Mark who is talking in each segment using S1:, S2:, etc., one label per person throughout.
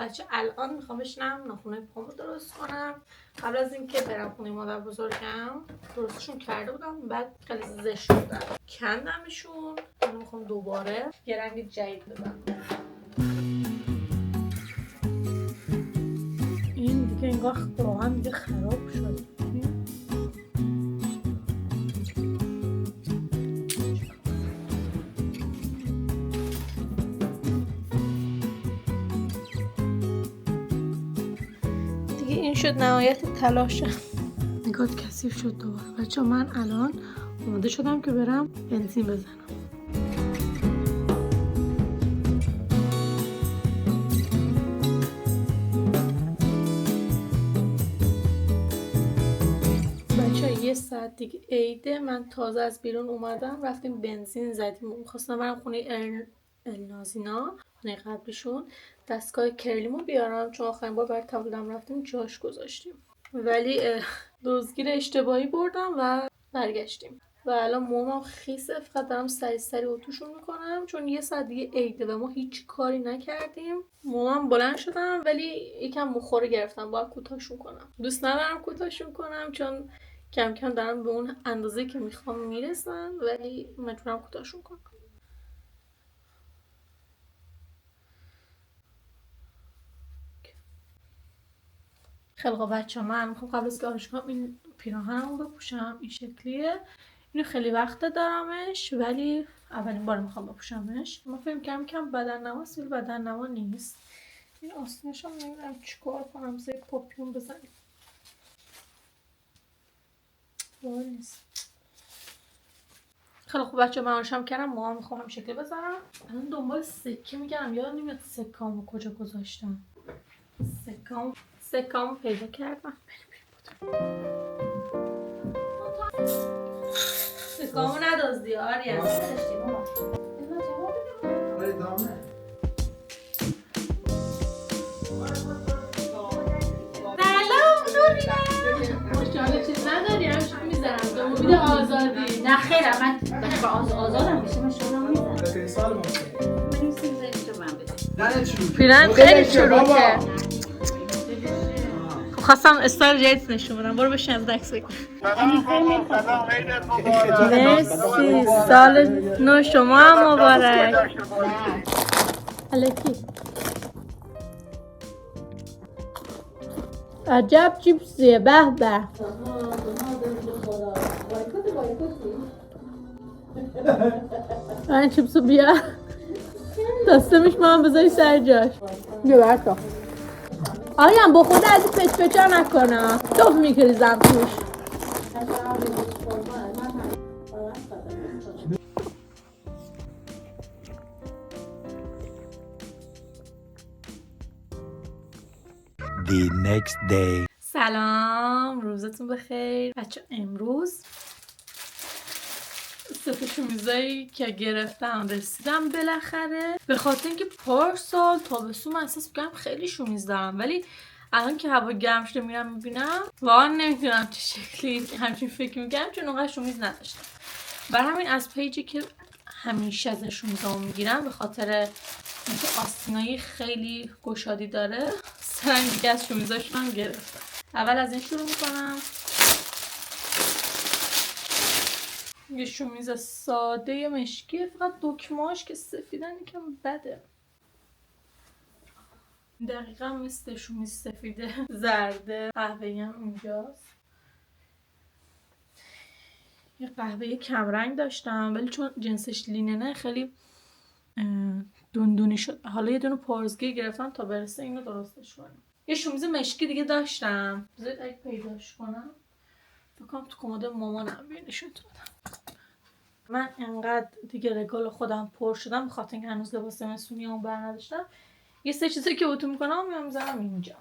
S1: بچه الان میخوام بشینم ناخن‌های پامو درست کنم. قبل از اینکه برم خونه مادر بزرگم درستشون کرده بودم، بعد خیلی زشت بودن، کندمشون. الان میخوام دوباره یه رنگ جدید بدم. این دیگه انگار واقعا دیگه خراب شد. این شد نهایت تلاشم. نگات کثیف شد دوباره. بچه من الان آماده شدم که برم بنزین بزنم. بچه یه ساعت دیگه عیده، من تازه از بیرون اومدم، رفتیم بنزین زدیم. میخواستم برم خونه النازینا، خونه قبلیشون، دستگاه کرلیمو بیارم چون آخرین بار برای تولدم رفتیم جاش گذاشتیم، ولی دزدگیر اشتباهی بردم و برگشتیم و الان موامم خیسه. فقط دارم سری اتوشون میکنم چون یه ساعت دیگه عیده و ما هیچ کاری نکردیم. موامم بلند شدم ولی یکم مخوره گرفتم، باید کوتاهشون کنم. دوست ندارم کوتاهشون کنم چون کم کم دارم به اون اندازه که میخوام میرسن، ولی مجبورم کوتاهشون کنم. خیلی خوب بچه من میخوام قبل از که آرش کنم این پیراهنمو بپوشم. این شکلیه. اینو خیلی وقته دارمش ولی اولین بار میخوام بپوشمش. من فکر کردم کم بدن نماست ولی بدن نما نیست. این آستینشم نمیدونم چیکار کنم. زیر پاپیون بزنیم نیست. خیلی خوب بچه من آرشم کردم. ما میخوام هم شکل بزنم. الان دنبال سکه میگردم، یادم نمیاد سکامو کجا گذاشتم. سکامو پیدا کردم. سکامو ندازدی آریا. چیز نداری همش میذارم تو میده آزادی.
S2: نه خیلی من با آزادم بشه من شما میذارم.
S1: پیرن خیلی چروکه. خواستم استایل جدید نشون بدم. برو بشین از دکس بگیر. مرسی. سال نو شما هم مبارک. الکی عجب چیپسیه. به به. این چیپسو بیا دستمش من بذاری سر جاش. بیا برکا آریم با خود از این پچ نکنم. توف میکریزم توش.
S3: The next day.
S1: سلام، روزتون بخیر بچه. امروز سه شومیزایی که گرفتم رسیدم بالاخره، به خاطر اینکه پارسال تابستون من احساس می‌کردم خیلی شومیز دارم، ولی الان که هوا گرم شده میرم میبینم واقعا نمیدونم چه شکلی همچین فکر می‌کردم چون اونقدر شومیز نداشتم. برای همین از پیجی که همیشه ازش شومیزامو میگیرم به خاطر اینکه آستینایی خیلی گشادی داره، سه رنگ دیگه از شومیزاشون هم گرفتم. اول از این شروع میکنم. یه شومیز ساده مشکیه، فقط دکمه‌اش که سفیدن یکم بده. دقیقا مثل شومیز سفیده زرده قهوه‌ای هم اونجاست. یه قهوه کمرنگ داشتم ولی چون جنسش لیننه خیلی دوندونی شد. حالا یه دونه پارزگی گرفتم تا برسه اینو درستش کنم. یه شومیز مشکی دیگه داشتم. بذارید اگه پیداش کنم فکر کنم تو کمد مامانم بینشون تو بدم. من انقدر دیگه رگال خودم پر شدم به خاطر اینکه هنوز لباس زمستونیام برنداشتم. یه سه چیزی که اتو میکنم میذارم اینجا.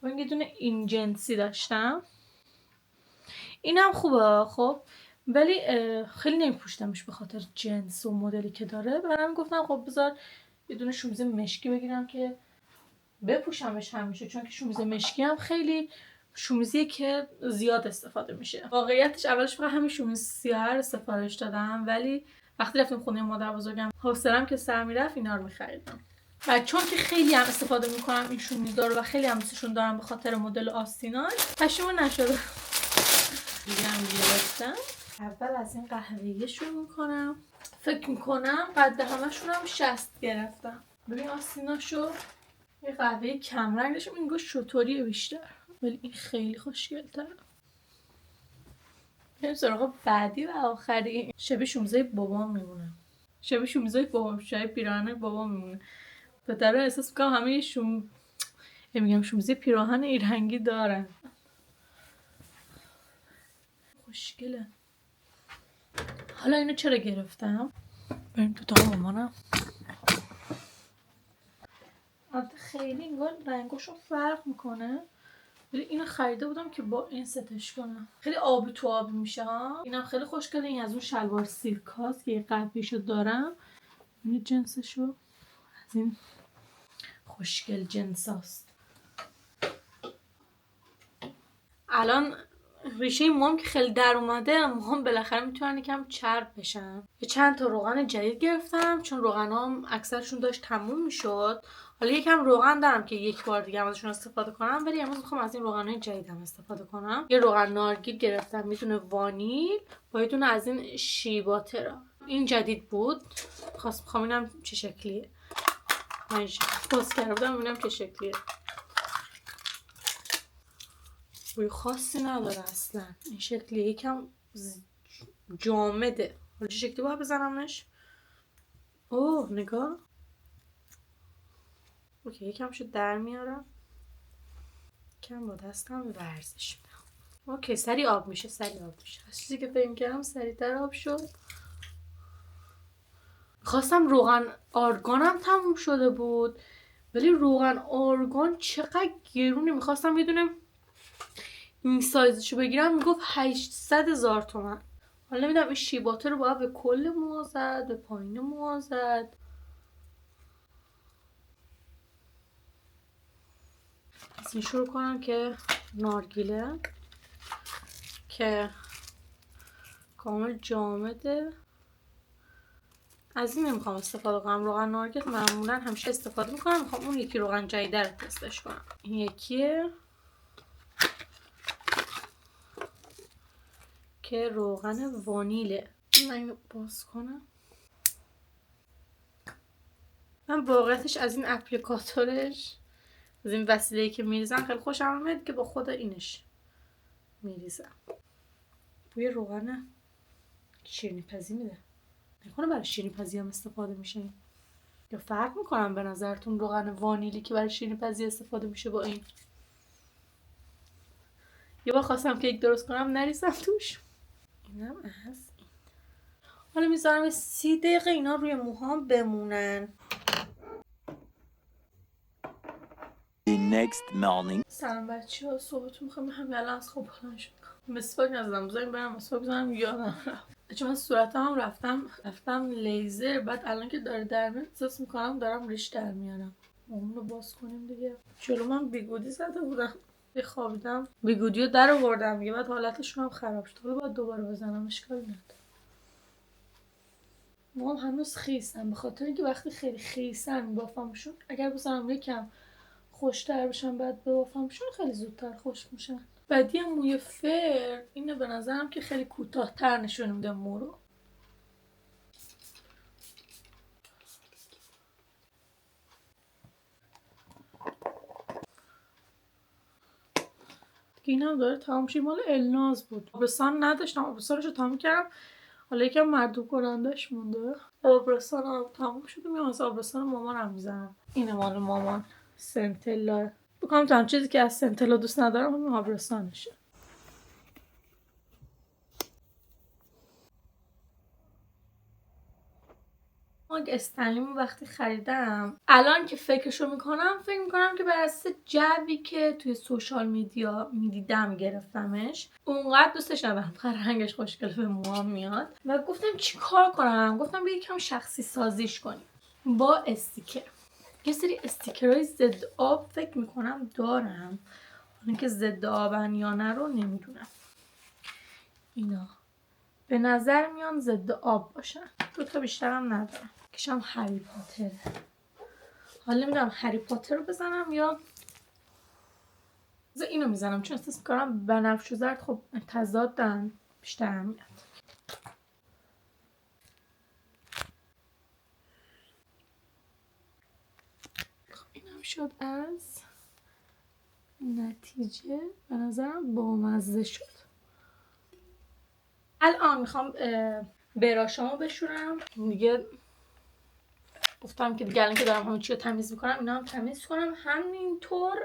S1: من یه دونه این جنسی داشتم. اینم خوبه خب، ولی خیلی نمیپوشتمش به خاطر جنس و مدلی که داره. برام گفتم خب بذار یه دونه شومیز مشکی بگیرم که بپوشمش همیشه، چون که شومیز مشکی هم خیلی شومیزیه که زیاد استفاده میشه. واقعیتش اولش فقط همین شومیز سیاه رو سفارش دادم، ولی وقتی رفتیم خونه مادر بزرگم حوصله‌ام که سر میرفت اینا رو می‌خریدم. و چون که خیلی هم استفاده میکنم این شومیزا رو و خیلی هم دوستشون دارم به خاطر مدل آستیناش پشیمون نشده. دیگه هم گرفتم. اول از این قهوه‌ای شروع میکنم. فکر میکنم قد همشون هم 60 گرفتم. ببین آستیناشو. یه قهوه کم رنگش میگه شطوریه بیشتر، ولی این خیلی خوشگل‌تره. بریم سراغ بعدی و آخری. شبیه شومیزای بابام میمونه. شبیه شومیزای بابام، شبیه پیراهن بابام میمونه. به طور احساس میکنم همه میگم شومیزای پیراهن این رنگی دارن. خوشگله. حالا اینو چرا گرفتم؟ بریم تو تا مامانم. البته خیلی انگار رنگاشو فرق میکنه، ولی اینو خریده بودم که با این ستش کنم. خیلی آبی تو آبی میشه ها. اینم خیلی خوشگله. این از اون شلوار سیرکاست که یه قدیشو دارم. این جنسشو از این خوشگل جنساست. الان ریشه موام که خیلی در اومده، موام بالاخره میتونن یکم چرب بشن. یه چند تا روغن جدید گرفتم چون روغنام اکثرشون داشت تموم میشد. حالا یکم روغن دارم که یک بار دیگه ازشون استفاده کنم، ولی امروز میخوام از این روغنای جدیدم استفاده کنم. یه روغن نارگیل گرفتم، میتونه وانیل با یه دونه از این شیباترا. این جدید بود. میخوام اینم چه شکلیه. من باز کردم ببینم چه شکلیه. بوی خاصی نداره اصلا. این شکلیه، یکم جامده. حالا چه شکلی باید بزنمش؟ اوه نگاه. اوکی یکم شد در میارم. کم با دستم ورزش میدم. اوکی سری آب میشه. از چیزی که فکر کردم سریعتر آب شد. خواستم روغن آرگانم تموم شده بود، ولی روغن آرگان چقدر گرونه. میخواستم بدونم این سایزشو بگیرم، میگفت 800,000 تومان. حالا نمیدونم این شیباته رو باید به کل موها زد، به پایین موها زد. از این شروع کنم که نارگیله که کامل جامده. از این نمیخوام استفاده کنم. روغن نارگیل معمولا همیشه استفاده میکنم. میخوام اون یکی روغن جدیده رو تستش کنم. این یکیه که روغن وانیله. من باز کنم. من واقعیتش از این اپلیکاتورش، از این وسیله‌ای که میریزن خیلی خوشم اومد که با خود اینش میریزم. بوی روغن شیرینی پزی میده. نکنه برای شیرینی پزی هم استفاده میشه؟ یا فرق میکنم به نظرتون روغن وانیلی که برای شیرینی پزی استفاده میشه با این؟ یه بار خواستم کیک درست کنم نریزم توش. اینم از این. حالا میذارم 30 دقیقه اینا روی موهام بمونن.
S3: The next morning.
S1: سلام بچه‌ها، صبحتون بخیر. من همین الان از خواب بلند شدم. مسواک نزدم. بذارین برم مسواک بزنم یادم رفت. چون من صورتم هم رفتم لیزر. بعد الان که داره در میاد احساس میکنم دارم ریش در میارم. اون رو باز کنیم دیگه. جلو من بیگودی زده بودم. خوابیدم بیگودیو در آوردم دیگه. بعد حالتشون هم خراب شد. حالا باید دوباره بزنم. اشکالی نداره. موام هنوز خیسن، به خاطر اینکه وقتی خیلی خیسن بافمشون اگر بزنم یکم خوشتر بشن بعد بافمشون خیلی زودتر خوش میشن. بعدی موی فر اینه به نظرم که خیلی کوتاه‌تر نشون میده مو رو. اینم داره تمام شد. مال الناز بود. آبرسان نداشتم. آبرسانشو تمام کردم. حالا یکم مردم کنندش مونده. آبرسانم تمام شد. میام از آبرسان مامانم میزنم. اینه مال مامان. سنتلا. بکنم تمام چیزی که از سنتلا دوست ندارم همین آبرسانشه. استنلیمو وقتی خریدم الان که فکر میکنم که بر اساس جوی که توی سوشال میدیا میدیدم گرفتمش. اونقدر دوستش ندارم. رنگش خوشگل به موام میاد و گفتم چی کار کنم. گفتم بیا یکم شخصی سازیش کنیم با استیکر. یه سری استیکرهای ضد آب فکر میکنم دارم. اون که ضد آبن یا نه رو نمیدونم. اینا به نظر میان ضد آب باشن. دو تا بیشترم ندارم. کشم هری پاتره. حالا نمیدونم هری پاتر رو بزنم یا اینو میزنم، چون احساس میکنم بنفش و زرد خب تضادن، بیشتر میاد. خب اینم شد از نتیجه. به نظرم بامزه شد. الان میخوام براشامو بشورم دیگه. گفتم که دیگه الان که دارم همه چی رو تمیز میکنم اینا هم تمیز کنم. همینطور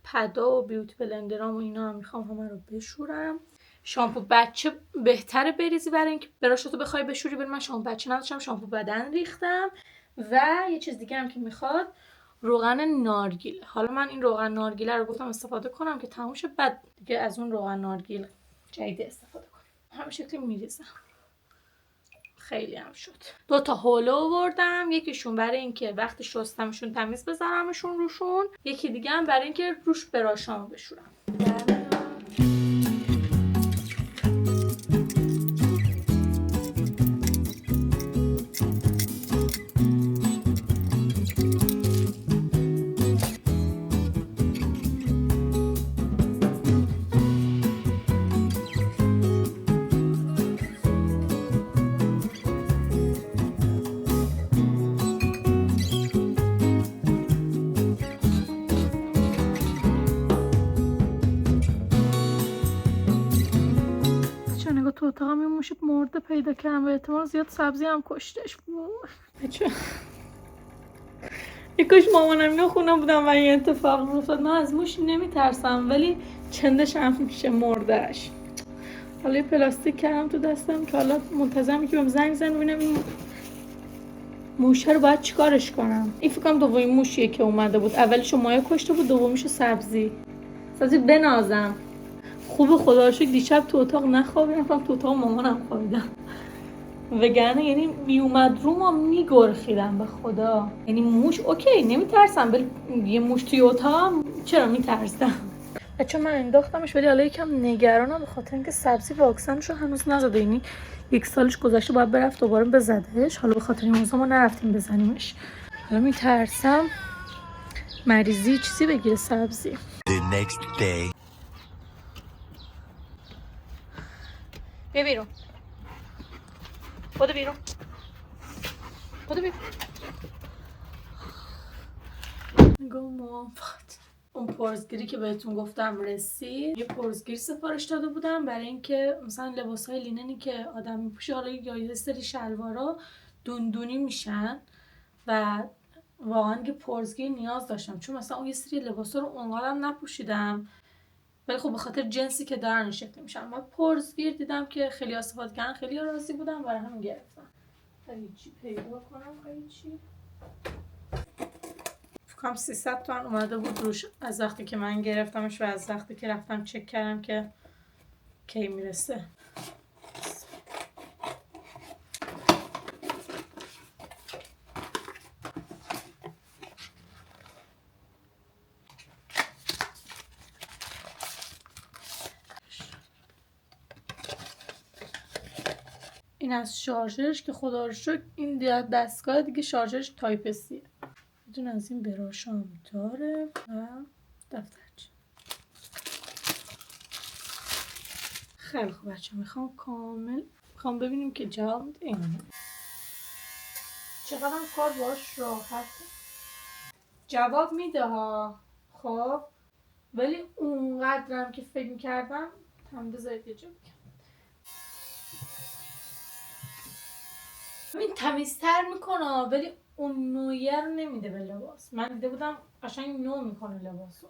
S1: پدا و بیوتی بلندرام و اینا هم میخوام همه رو بشورم. شامپو بچه بهتره بریزی برای اینکه براشاتو بخوای بشوری، ولی من شامپو بچه نداشتم، شامپو بدن ریختم. و یه چیز دیگه هم که میخواد روغن نارگیل. حالا من این روغن نارگیله رو گفتم استفاده کنم که تموم شه، بعد دیگه از اون روغن نارگیل جدید استفاده کنم. همین شکلی میریزم. خیلی هم شد. 2 تا حوله آوردم، یکیشون برای اینکه وقتی شستمشون تمیز بذارمشون روشون، یکی دیگه هم برای اینکه روش براشامو بشورم. تو اتاقم یه موش مرده پیدا کردم و احتمال زیاد سبزی هم کشتش. یه کاش مامانم اینا خونه بودم و این اتفاق میافتاد. من از موش نمیترسم ولی چندش هم میشه مردهش. حالا یه پلاستیک کردم تو دستم که حالا منتظرم که بهم زنگ بزنه ببینم این موشه رو باید چیکارش کنم. این فکر کنم دومین موشیه که اومده بود. اولیشو مایا کشته بود، دومیشو سبزی بنازم. خوب خدا رو شکر دیشب تو اتاق نخوابیدم، تو اتاق مامانم خوابیدم. وگرنه یعنی میومد رو ما میگرخیدم به خدا. یعنی موش اوکی نمیترسم، ولی یه موش توی اتاقم چرا میترسم؟ بچه من انداختمش ولی حالا یکم نگرانم به خاطر اینکه سبزی واکسنشو هنوز نزده. یعنی 1 سالش گذشته، باید برفت دوباره بزدهش. حالا به خاطر این موضوع ما نرفتیم بزنیمش. حالا میترسم مریضی چیزی بگیره سبزی.
S3: The next day.
S1: بیا بیرون. بودو بیرون. نگاه موافقت. اون پرزگیری که بهتون گفتم رسید. یه پرزگیری سفارش داده بودم برای اینکه مثلا لباسای لیننی که آدم میپوشه، حالا یه سری شلوارا دوندونی میشن و واقعا که پرزگیر نیاز داشتم، چون مثلا اون یه سری لباسا رو اونقدرم نپوشیدم، ولی خب به خاطر جنسی که دارن این شکلی میشن. و پرزگیر دیدم که خیلی استفاده کردن، خیلی راضی بودم، برای همین گرفتم. چی پیدا کنم؟ چی فکرم 300 تومن اومده بود روش از وقتی که من گرفتمش و از وقتی که رفتم چک کردم که کی میرسه. این از شارژرش که خدا رو شکر این دستگاه دیگه شارژرش تایپ سیه. بدون از این براشام داره و دفترچه. خیلی خوب بچه، میخوام ببینیم که جواب میده یا نه. چقدر کار باش راحته. جواب میده ها، خب ولی اونقدرم که فکر میکردم هم بذارید یه جا بگم. این تمیزتر میکنه ولی اون نوعیه رو نمیده به لباس. من دیده بودم قشنگ نو میکنه لباسو.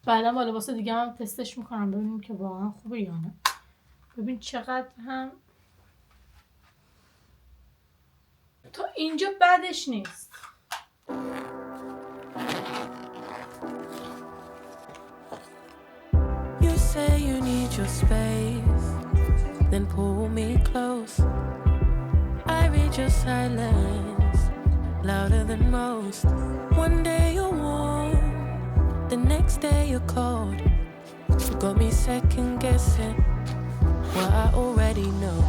S1: بعدا با لباس دیگه هم تستش میکنم ببینیم که واقعا خوبه یا نه. ببین چقدر هم تا اینجا بدش نیست.
S4: You say you need your space, then pull me close. I read your silence, louder than most. One day you're warm, the next day you're cold. You got me second guessing what I already know.